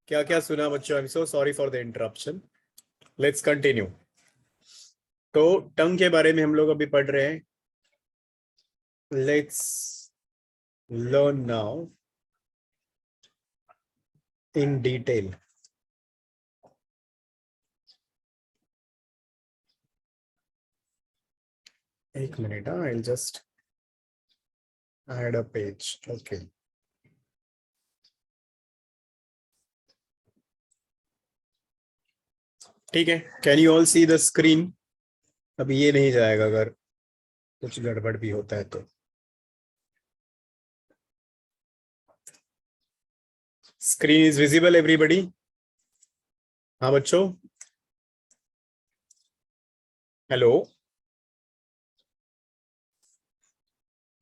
क्या क्या सुना बच्चों? I am so sorry for the interruption. Let's continue. तो टंग के बारे में हम लोग अभी पढ़ रहे हैं. Let's learn now in detail. एक मिनट. I will just add a page. Okay. ठीक है. Can you all see the screen? अब ये नहीं जाएगा अगर कुछ गड़बड़ भी होता है तो. Screen is visible everybody? हाँ बच्चों. हेलो.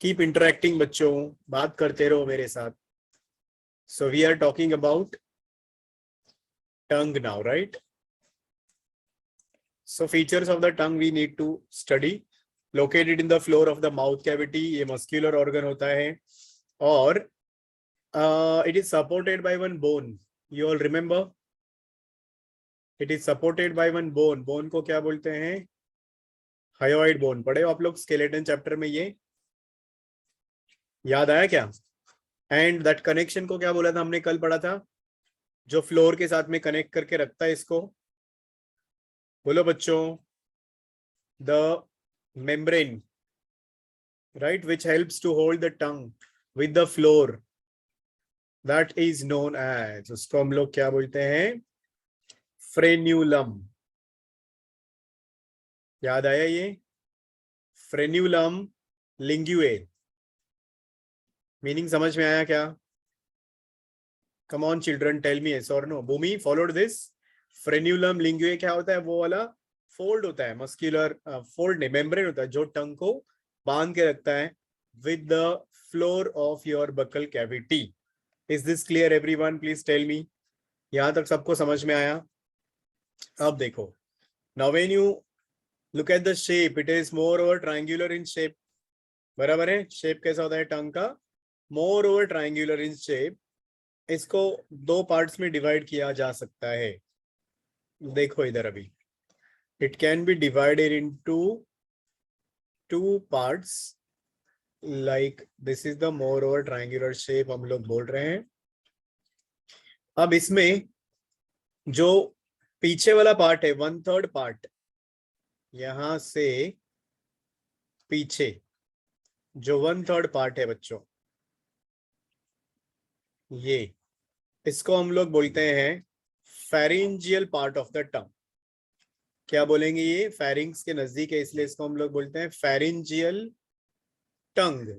कीप इंटरेक्टिंग बच्चों. बात करते रहो मेरे साथ. So we are talking about tongue now, right? So features of the tongue we need to study. Located in the floor of the mouth cavity, ये muscular organ होता है और it is supported by one bone. You all remember? It is supported by one bone. Bone को क्या बोलते हैं? Hyoid bone. पढ़े हो आप लोग skeleton chapter में? ये याद आया क्या? And that connection को क्या बोला था हमने? कल पढ़ा था जो फ्लोर के साथ में कनेक्ट करके रखता है इसको. बोलो बच्चों. The membrane, right, which helps to hold the tongue with the floor, that is known as, उसको हम लोग क्या बोलते हैं? फ्रेन्यूलम. याद आया ये? फ्रेन्यूलम लिंगुए. मीनिंग समझ में आया क्या? Come on children, tell me yes or no. Bhoomi followed this. Frenulum linguae क्या होता है? वो वाला फोल्ड होता है, मस्कुलर फोल्ड नहीं, मेम्ब्रेन होता है जो टंग को बांध के रखता है with the floor of your buccal cavity. Is this clear everyone? Please tell me. यहां तक सबको समझ में आया? अब देखो. Now when you look at the shape, it is moreover triangular in shape. बराबर है? शेप कैसा होता है टंग का? Moreover triangular in shape. इसको दो पार्ट्स में डिवाइड किया जा सकता है. देखो इधर अभी. It can be divided into two parts. Like this is the more over triangular shape हम लोग बोल रहे हैं. अब इसमें जो पीछे वाला पार्ट है, 1/3 पार्ट, यहां से पीछे जो 1/3 पार्ट है बच्चों, ये इसको हम लोग बोलते हैं फेरिंजियल पार्ट ऑफ द टंग. क्या बोलेंगे? ये फेरिंग्स के नजदीक है इसलिए इसको हम लोग बोलते हैं फेरिंजियल टंग.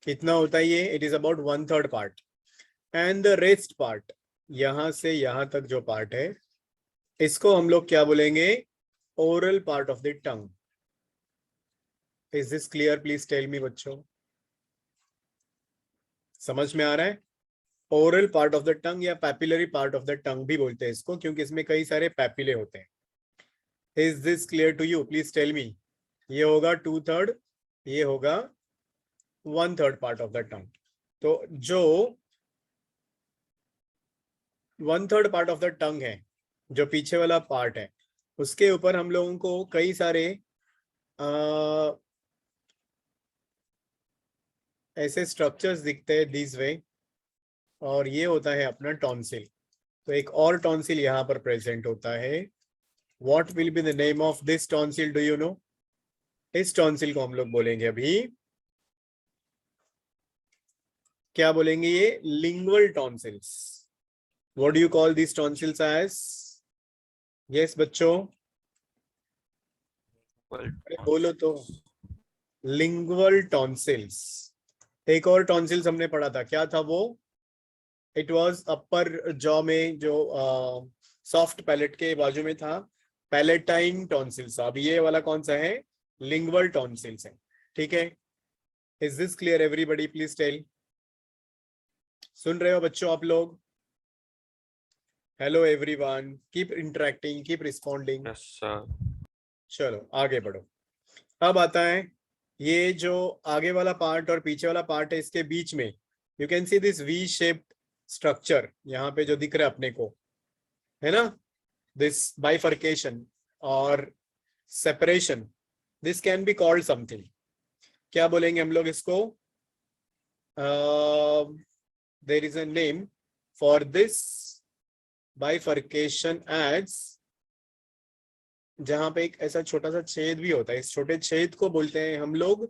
कितना होता है ये? It is about 1/3 part. And the rest part, यहां से यहां तक जो पार्ट है, इसको हम लोग क्या बोलेंगे? Oral part of the tongue. Is this clear? Please tell me बच्चों. समझ में आ रहा है? Oral part of the tongue या papillary part of the tongue भी बोलते हैं इसको, क्योंकि इसमें कई सारे पैपिले होते हैं. Is this clear to you? Please tell me. ये होगा 2/3, ये होगा 1/3 पार्ट ऑफ द टंग. तो जो 1/3 पार्ट ऑफ द टंग है, जो पीछे वाला पार्ट है, उसके ऊपर हम लोगों को कई सारे ऐसे स्ट्रक्चर्स दिखते हैं दिस वे. और ये होता है अपना टॉन्सिल. तो एक और टॉन्सिल यहाँ पर प्रेजेंट होता है. What will be the name of this tonsil? Do you know? इस टॉन्सिल को हम लोग बोलेंगे अभी, क्या बोलेंगे? ये lingual tonsils. What do you call this tonsils as? Yes बच्चों, बोलो तो. Lingual tonsils. एक और टॉन्सिल्स हमने पढ़ा था, क्या था वो? इट वाज अपर जॉ में, जो सॉफ्ट पैलेट के बाजू में था, पैलेटाइन टॉन्सिल्स. अब ये वाला कौन सा है? लिंगुअल टॉन्सिल्स है. ठीक है. Is this clear everybody? Please tell. सुन रहे हो बच्चों आप लोग? Hello everyone, keep interacting, keep responding. Yes sir. चलो आगे बढ़ो. अब आता है ये जो आगे वाला पार्ट और पीछे वाला पार्ट है, इसके बीच में you can see this V shaped structure यहाँ पे जो दिख रहा है अपने को, है ना, दिस बाइफर्केशन और separation, this can be called something. क्या बोलेंगे हम लोग इसको? There is a name for this bifurcation as, जहां पे एक ऐसा छोटा सा छेद भी होता है, इस छोटे छेद को बोलते हैं हम लोग.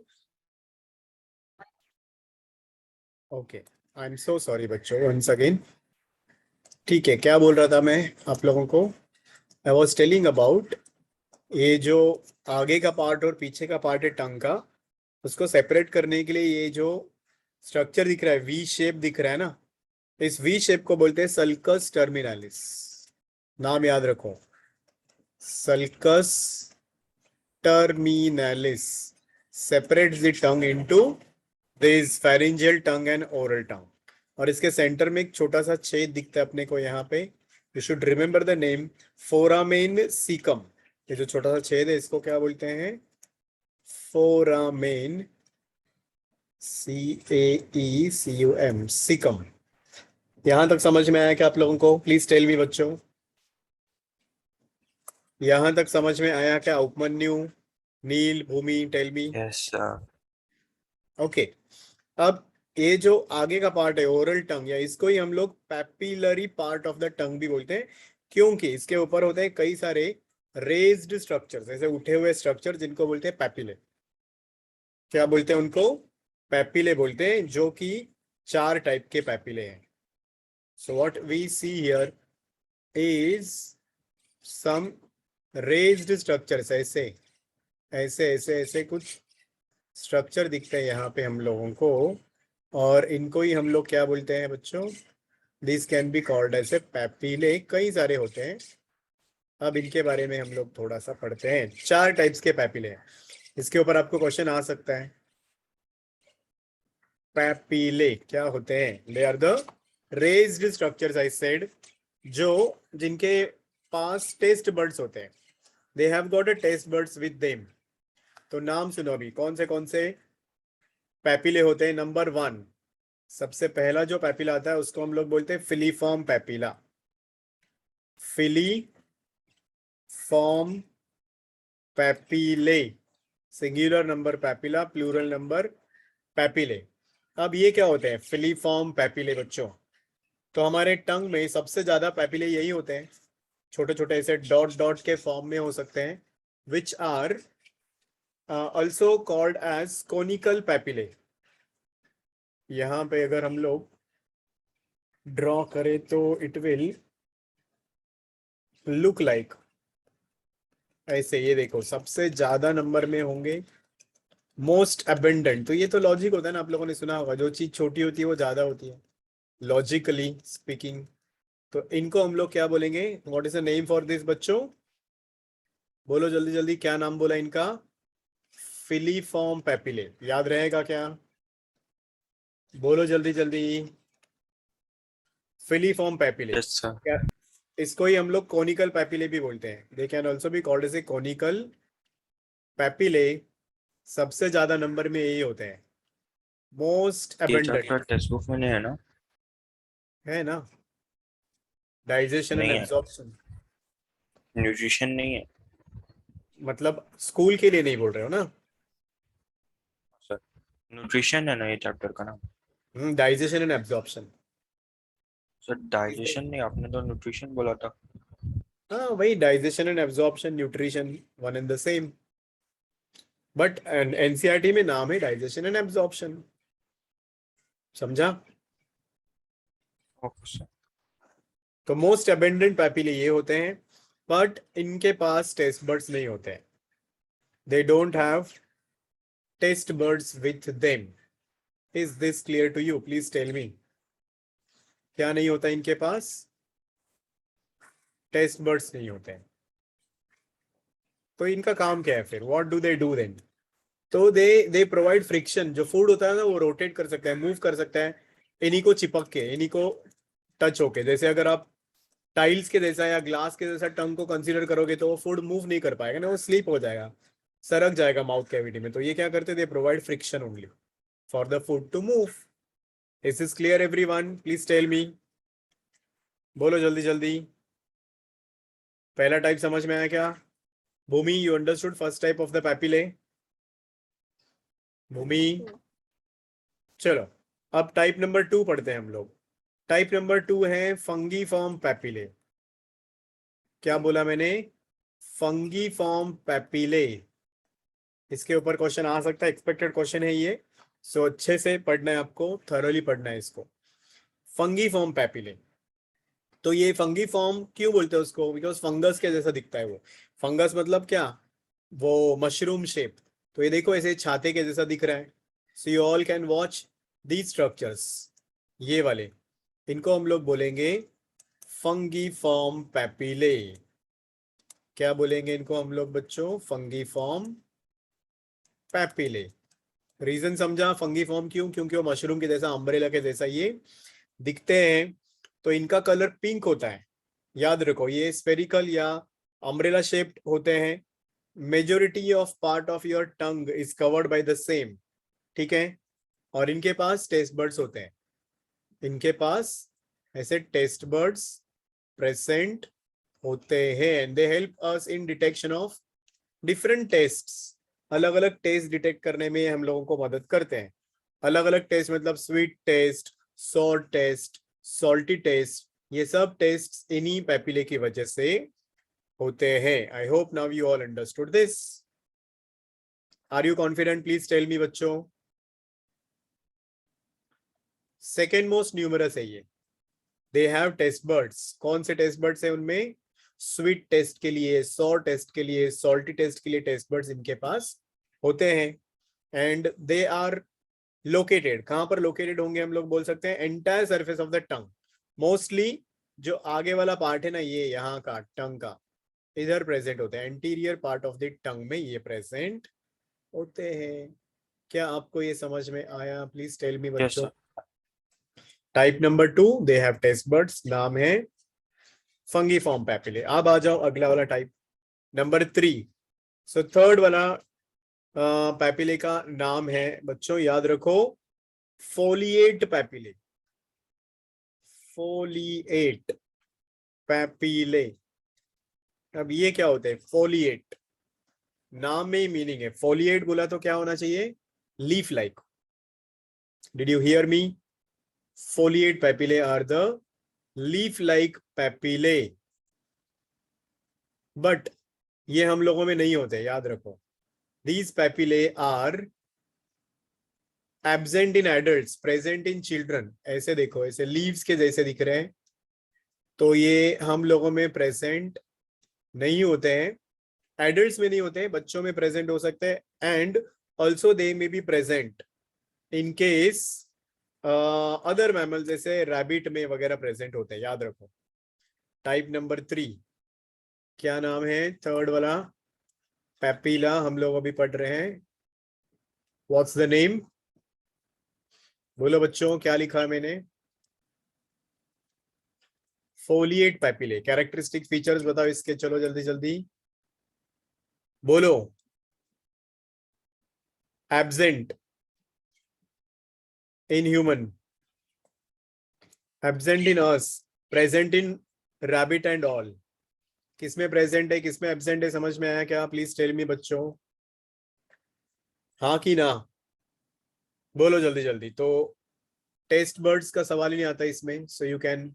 Okay, I am so sorry बच्चों, वंस अगेन. ठीक है, क्या बोल रहा था मैं आप लोगों को? आई वॉज टेलिंग अबाउट ये जो आगे का पार्ट और पीछे का पार्ट है टंग का, उसको सेपरेट करने के लिए ये जो स्ट्रक्चर दिख रहा है, वी शेप दिख रहा है ना, इस वी शेप को बोलते हैं सल्कस टर्मिनालिस. नाम याद रखो, sulcus terminalis separates the tongue into this pharyngeal tongue and oral tongue. और इसके सेंटर में एक छोटा सा छेद दिखता है अपने को यहाँ पे. You should remember the name, foramen caecum. ये जो छोटा सा छेद है इसको क्या बोलते हैं? Foramen, CAECUM, caecum. यहां तक समझ में आया क्या आप लोगों को? प्लीज टेल मी बच्चों, यहां तक समझ में आया क्या? Upmanyu, Neel, Bhoomi, tell me. Yes sir. Okay. अब ये जो आगे का पार्ट है ओरल टंग, या इसको ही हम लोग papillary part of the tongue भी बोलते हैं, क्योंकि इसके ऊपर होते हैं कई सारे रेज्ड स्ट्रक्चर्स, ऐसे उठे हुए स्ट्रक्चर, जिनको बोलते हैं पैपिले. क्या बोलते हैं उनको? पैपिले बोलते हैं, जो कि 4 टाइप के पैपिले हैं. So what we see here is some raised structures. ऐसे ऐसे ऐसे ऐसे कुछ स्ट्रक्चर दिखते हैं यहाँ पे हम लोगों को, और इनको ही हम लोग क्या बोलते हैं बच्चों? दिस कैन बी कॉल्ड ऐसे पैपिले. कई सारे होते हैं, अब इनके बारे में हम लोग थोड़ा सा पढ़ते हैं. 4 टाइप्स के पैपिले हैं. इसके ऊपर आपको क्वेश्चन आ सकता है. पैपिले क्या होते हैं? They are the raised structures I said, जो जिनके पास टेस्ट बर्ड्स होते हैं. They have got a taste buds with them. तो नाम सुनो अभी, कौन से पैपिले होते हैं. नंबर 1, सबसे पहला जो पैपिला आता है उसको हम लोग बोलते हैं filiform papilla. Filiform papillae, singular number papilla, plural number papillae. अब ये क्या होते हैं फिलीफॉर्म पैपिले बच्चों? तो हमारे टंग में सबसे ज्यादा पैपिले यही होते हैं, छोटे छोटे ऐसे डॉट डॉट के फॉर्म में हो सकते हैं, which are also called as conical papillae. यहाँ पे अगर हम लोग ड्रॉ करें तो इट विल लुक लाइक ऐसे. ये देखो, सबसे ज्यादा नंबर में होंगे मोस्ट अबेंडेंट. तो ये तो लॉजिक होता है ना, आप लोगों ने सुना होगा, जो चीज छोटी होती है वो ज्यादा होती है, लॉजिकली स्पीकिंग. तो इनको हम लोग क्या बोलेंगे? What is the name for this बच्चों? बोलो जल्दी जल्दी, क्या नाम बोला इनका? Filiform papillae. याद रहेगा क्या? बोलो जल्दी जल्दी. Filiform papillae. Yes sir. क्या इसको ही हम लोग कोनिकल पैपिले भी बोलते हैं. They can also be called as a conical papillae. सबसे ज्यादा नंबर में यही होते हैं, मोस्ट ये चैप्टर अबेंडेंट, टेक्स्ट बुक में नहीं है ना? है ना? डाइजेशन एंड नहीं है. एब्जॉर्प्शन. न्यूट्रिशन नहीं है मतलब स्कूल के लिए नहीं बोल रहे हो ना? सर. न्यूट्रिशन है ना ये चैप्टर का नाम? Digestion and absorption. Sir digestion नहीं, आपने तो न्यूट्रिशन बोला था. हाँ वही, digestion and absorption, nutrition, one and the same. But NCERT में नाम है डाइजेशन एंड एब्जॉर्प्शन. समझा? Okay sir. तो मोस्ट अबेंडेंट पैपिले ये होते हैं, बट इनके पास टेस्ट बर्ड्स नहीं होते हैं. They don't have taste buds with them. Is this clear to you? Please tell me. क्या नहीं होता इनके पास? टेस्ट बर्ड्स नहीं होते हैं. तो इनका काम क्या है फिर? What do they do then? तो दे प्रोवाइड फ्रिक्शन. जो फूड होता है ना वो रोटेट कर सकता है, मूव कर सकता है, इन्हीं को चिपक के, इन्हीं को टच होके. जैसे अगर आप टाइल्स के जैसा या ग्लास के जैसा टंग को कंसीडर करोगे तो वो फूड मूव नहीं कर पाएगा ना, वो स्लीप हो जाएगा, सरक जाएगा माउथ कैविटी में. तो ये क्या करते? They provide friction only for the food to move. Is this clear everyone? Please tell me. बोलो जल्दी जल्दी। पहला टाइप समझ में आया क्या? Bhoomi, you understood first type of the papillae? Bhoomi, चलो अब टाइप नंबर 2 पढ़ते हैं हम लोग। टाइप नंबर 2 है फंगीफॉर्म पैपिले। क्या बोला मैंने? फंगीफॉर्म पैपिले। इसके ऊपर क्वेश्चन आ सकता है, एक्सपेक्टेड क्वेश्चन है ये। सो अच्छे से पढ़ना है आपको, थरोली पढ़ना है इसको। फंगीफॉर्म पैपिले, तो ये फंगी फॉर्म क्यों बोलते हैं उसको? बिकॉज फंगस के जैसा दिखता है वो। फंगस मतलब क्या? वो मशरूम शेप। तो ये देखो ऐसे छाते के जैसा दिख रहा है। So you all can watch these structures, ये वाले, इनको हम लोग बोलेंगे फंगी फॉर्म पैपिले। क्या बोलेंगे इनको हम लोग बच्चों? Fungi form papillae. रीजन समझा फंगी फॉर्म क्यों? क्योंकि वो मशरूम के जैसा, अम्ब्रेला के जैसा ये दिखते हैं। तो इनका कलर पिंक होता है। याद रखो ये स्फेरिकल या अम्ब्रेला शेप्ड होते हैं। Majority of part of your tongue is covered by the same, ठीक है। और इनके पास टेस्ट बर्ड्स होते हैं। इनके पास ऐसे टेस्ट बर्ड्स प्रेजेंट होते हैं and they help us in detection of different tests. अलग अलग टेस्ट डिटेक्ट करने में हम लोगों को मदद करते हैं। अलग अलग टेस्ट मतलब sweet taste, sour taste, salty taste, ये सब टेस्ट इन्हीं पैपिले की वजह से होते हैं। I hope now you all understood this. Are you confident? Please tell me बच्चों। सेकेंड मोस्ट न्यूमरस है ये। They have taste buds. कौन से टेस्ट बर्ड्स है उनमें? स्वीट टेस्ट के लिए, सॉर टेस्ट के लिए, सॉल्टी टेस्ट के लिए टेस्ट बर्ड्स इनके पास होते हैं। एंड दे आर लोकेटेड, कहां पर लोकेटेड होंगे हम लोग बोल सकते हैं? Entire surface of the tongue. Mostly जो आगे वाला पार्ट है ना, ये यहाँ का टंग का, इधर प्रेजेंट होते हैं। Anterior part of the tongue में ये प्रेजेंट होते हैं। क्या आपको ये समझ में आया? प्लीज टेल मी यस बच्चों। Sir. Type number 2, they have taste birds, नाम है फंगी फॉर्म पैपिले। अब आ जाओ अगला वाला टाइप, नंबर 3। सो थर्ड वाला पैपिले का नाम है बच्चों, याद रखो, फोलिएट पैपिले। Folate papillae. अब ये क्या होते हैं? फोलिएट, नाम में ही मीनिंग है। फोलिएट बोला तो क्या होना चाहिए? Leaf like. Did you hear me? Foliate papillae are the leaf like papillae. But ये हम लोगों में नहीं होते, याद रखो। These papillae are absent in adults, present in children। ऐसे देखो, ऐसे लीव्स के जैसे दिख रहे हैं, तो ये हम लोगों में प्रेजेंट नहीं होते हैं। एडल्ट्स में नहीं होते हैं, बच्चों में प्रेजेंट हो सकते हैं। And also they may be present in case other mammal, जैसे रैबिट में वगैरह प्रेजेंट होते हैं, याद रखो। टाइप नंबर 3, क्या नाम है थर्ड वाला पैपिला हम लोग अभी पढ़ रहे हैं? What's the name? बोलो बच्चों, क्या लिखा है मैंने? Folate papillae. कैरेक्टरिस्टिक फीचर्स बताओ इसके, चलो जल्दी जल्दी बोलो। Absent in human, absent in us, present in rabbit and all. किसमें प्रेजेंट है, किसमें एब्सेंट है, समझ में आया क्या? प्लीज टेल मी बच्चों, हाँ कि ना? बोलो जल्दी जल्दी। तो टेस्ट बर्ड्स का सवाल ही नहीं आता इसमें। So you can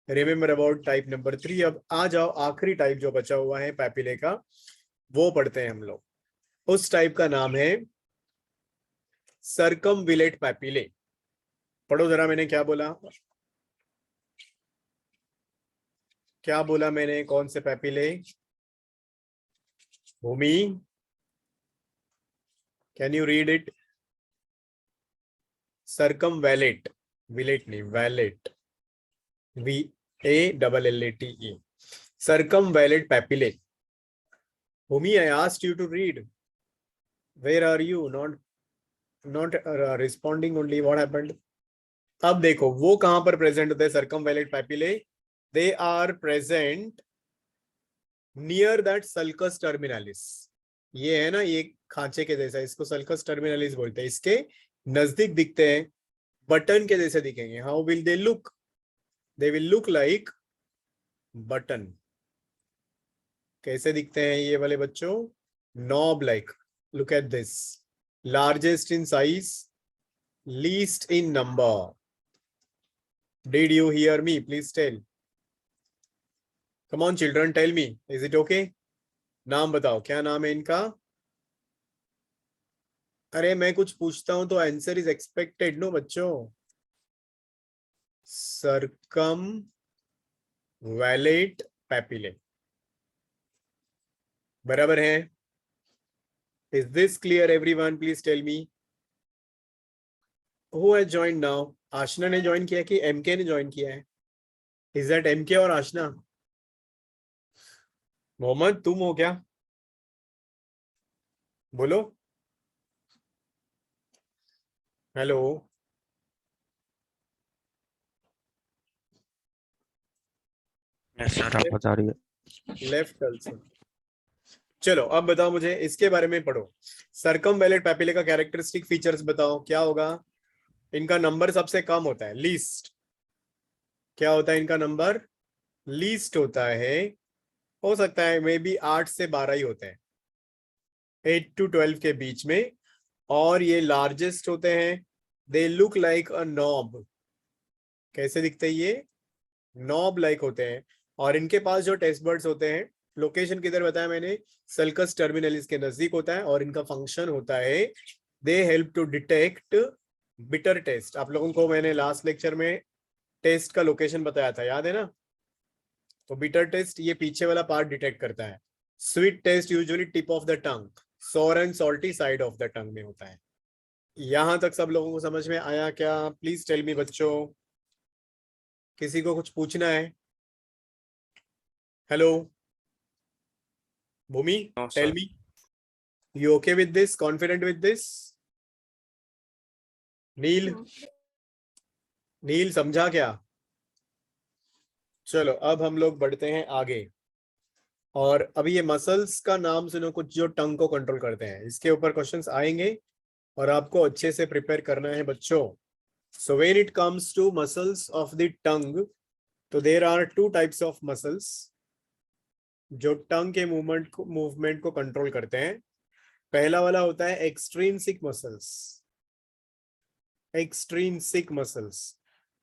remember about type number 3। अब आ जाओ आखिरी टाइप जो बचा हुआ है पैपिले का, वो पढ़ते हैं हम लोग। उस टाइप का नाम है सर्कमविलेट पैपिले। पढ़ो जरा, मैंने क्या बोला? क्या बोला मैंने? कौन से papillae? Bhoomi, can you read it? Circumvallate, villate नहीं, vallate, VALLATE, circumvallate papillae. Bhumi, I asked you to read. Where are you? Not responding only. What happened? अब देखो वो कहां पर प्रेजेंट होते हैं circumvallate papillae? They are present near that sulcus terminalis. ये है ना, ये खांचे के जैसा, इसको सल्कस टर्मिनालिस बोलते हैं। इसके नजदीक दिखते हैं, बटन के जैसे दिखेंगे। How will they look? They will look like button. कैसे दिखते हैं ये वाले बच्चों? Knob like. Look at this, largest in size, least in number. Did you hear me? Please tell. Come on children, tell me, is it okay? नाम बताओ, क्या नाम है इनका? अरे मैं कुछ पूछता हूं तो आंसर इज एक्सपेक्टेड नो बच्चों। सरकम वैलेट पैपिले, बराबर है? Is this clear everyone? Please tell me who has joined now. Aashna ने ज्वाइन किया कि एमके ने ज्वाइन किया है? इज दैट एमके और आशना? मोहम्मद तुम हो क्या? बोलो हेलो। यस सर, आप बता रही है। Left also. चलो अब बताओ मुझे इसके बारे में पढ़ो। सरकम वैलेट पैपिले का कैरेक्टरिस्टिक फीचर्स बताओ, क्या होगा? इनका नंबर सबसे कम होता है, लीस्ट। क्या होता है इनका नंबर? लीस्ट होता है। हो सकता है मे बी 8 से 12 ही होते हैं, 8 to 12 के बीच में। और ये लार्जेस्ट होते हैं। They look like a knob. कैसे दिखते हैं ये? नॉब लाइक होते हैं। और इनके पास जो टेस्ट बर्ड्स होते हैं, लोकेशन किधर बताया मैंने? सल्कस टर्मिनलिस के नजदीक होता है। और इनका फंक्शन होता है, they help to detect bitter taste. आप लोगों को मैंने लास्ट लेक्चर में टेस्ट का लोकेशन बताया था, याद है ना? तो बिटर टेस्ट ये पीछे वाला पार्ट डिटेक्ट करता है। Sweet taste usually tip of the tongue, sour and salty side of the tongue में होता है। यहां तक सब लोगों को समझ में आया क्या? प्लीज टेल मी बच्चों, किसी को कुछ पूछना है? Hello Bhoomi, no tell sir. Me, you okay with this, confident with this? Neel, Neel समझा क्या? चलो अब हम लोग बढ़ते हैं आगे। और अभी ये मसल्स का नाम सुनो, कुछ जो टंग को कंट्रोल करते हैं, इसके ऊपर क्वेश्चंस आएंगे और आपको अच्छे से प्रिपेयर करना है बच्चों। So when it comes to muscles of the tongue, तो there are two types of muscles जो टंग के मूवमेंट को कंट्रोल करते हैं। पहला वाला होता है एक्सट्रिंसिक मसल्स। एक्सट्रिंसिक मसल्स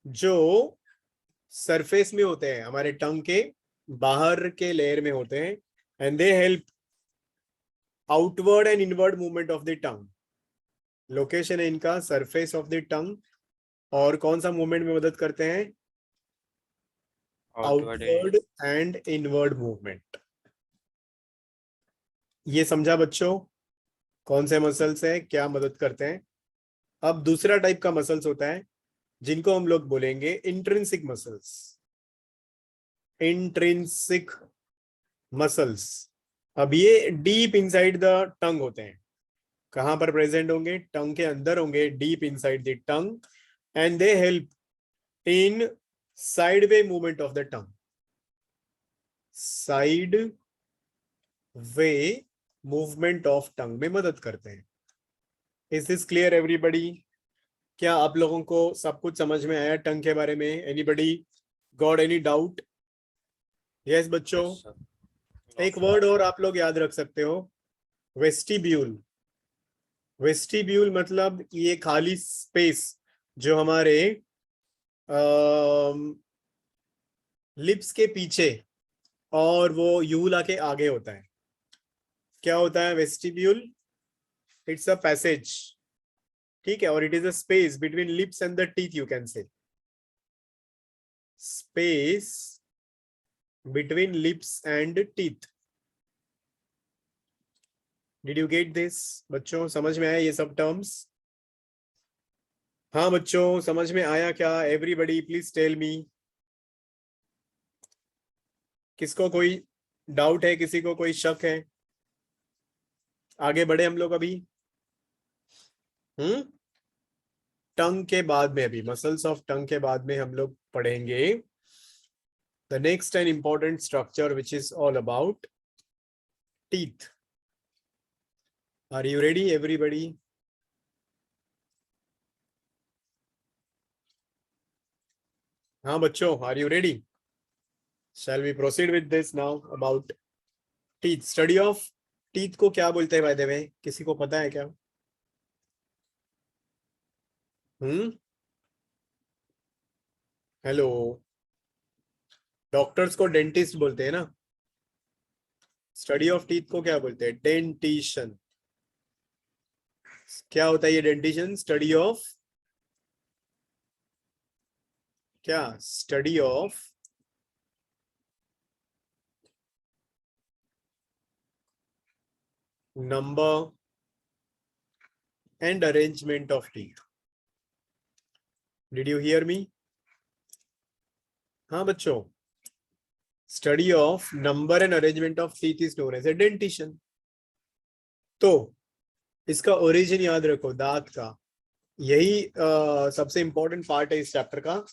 जो सरफेस में होते हैं, हमारे टंग के बाहर के लेयर में होते हैं, and they help outward and inward movement of the tongue. Location है इनका सरफेस ऑफ द टंग। और कौन सा मूवमेंट में मदद करते हैं? Outward outward and inward movement. ये समझा बच्चों? कौन से मसल्स है, क्या मदद करते हैं? अब दूसरा टाइप का मसल्स होता है जिनको हम लोग बोलेंगे इंट्रिंसिक मसल्स। इंट्रिंसिक मसल्स, अब ये डीप इनसाइड द टंग होते हैं। कहां पर प्रेजेंट होंगे? टंग के अंदर होंगे, deep inside the tongue, and they help in side way movement of the tongue. Side way movement of tongue में मदद करते हैं। Is this clear everybody? क्या आप लोगों को सब कुछ समझ में आया टंग के बारे में? Anybody got any doubt? Yes बच्चों। Yes sir. नो एक सर। वर्ड और आप लोग याद रख सकते हो, वेस्टिब्यूल। वेस्टिब्यूल मतलब ये खाली स्पेस जो हमारे लिप्स के पीछे और वो यूला के आगे होता है। क्या होता है वेस्टिब्यूल? इट्स अ पैसेज, ठीक है? और it is a space between lips and the teeth, you can say space between lips and teeth. Did you get this बच्चों? समझ में आया ये सब टर्म्स? हाँ बच्चों, समझ में आया क्या? Everybody please tell me. किसको कोई डाउट है? किसी को कोई शक है? आगे बढ़े हम लोग अभी। टंग के बाद में, अभी मसल्स ऑफ टंग के बाद में हम लोग पढ़ेंगे the next and important structure which is all about teeth. Are you ready everybody? हाँ बच्चों, are you ready? Shall we proceed with this now about teeth? Study of teeth को क्या बोलते हैं by the way? किसी को पता है क्या? हेलो, डॉक्टर्स को डेंटिस्ट बोलते हैं ना. स्टडी ऑफ टीथ को क्या बोलते हैं? डेंटिशन. क्या होता है ये डेंटिशन? स्टडी ऑफ क्या? Study of number and arrangement of teeth. Did you hear me? हाँ बच्चों, study of number and arrangement of teeth is known as a dentition. तो इसका ओरिजिन याद रखो, दांत का. यही सबसे इंपॉर्टेंट पार्ट है इस चैप्टर का,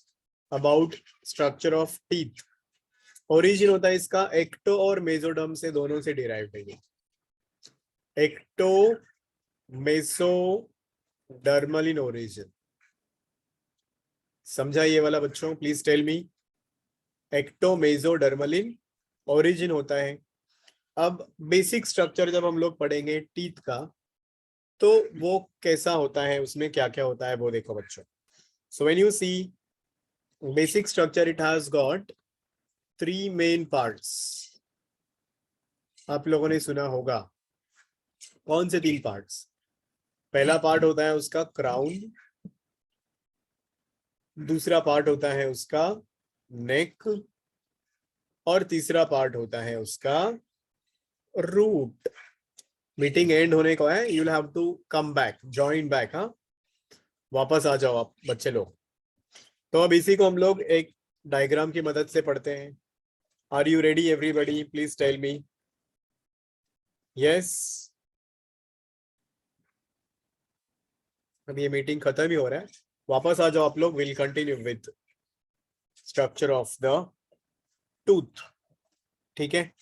about structure of teeth. Origin होता है इसका एक्टो और मेसोडर्म से, दोनों से डिराइव्ड है ये. Ectomesodermal in origin. समझा ये वाला बच्चों? Please tell me. Ectomesodermal in origin होता है. अब बेसिक स्ट्रक्चर जब हम लोग पढ़ेंगे टीथ का, तो वो कैसा होता है, उसमें क्या क्या होता है वो देखो बच्चों. So when you see basic structure, it has got 3 main parts. आप लोगों ने सुना होगा. कौन से 3 पार्ट्स? पहला पार्ट होता है उसका क्राउन, दूसरा पार्ट होता है उसका नेक, और तीसरा पार्ट होता है उसका रूट. मीटिंग एंड होने को है, you will have to come back, join back. हाँ, वापस आ जाओ आप बच्चे लोग. तो अब इसी को हम लोग एक डायग्राम की मदद से पढ़ते हैं. Are you ready everybody? Please tell me. Yes. अब ये मीटिंग खत्म ही हो रहा है, वापस आ जाओ आप लोग. Will continue with structure of the tooth. ठीक है.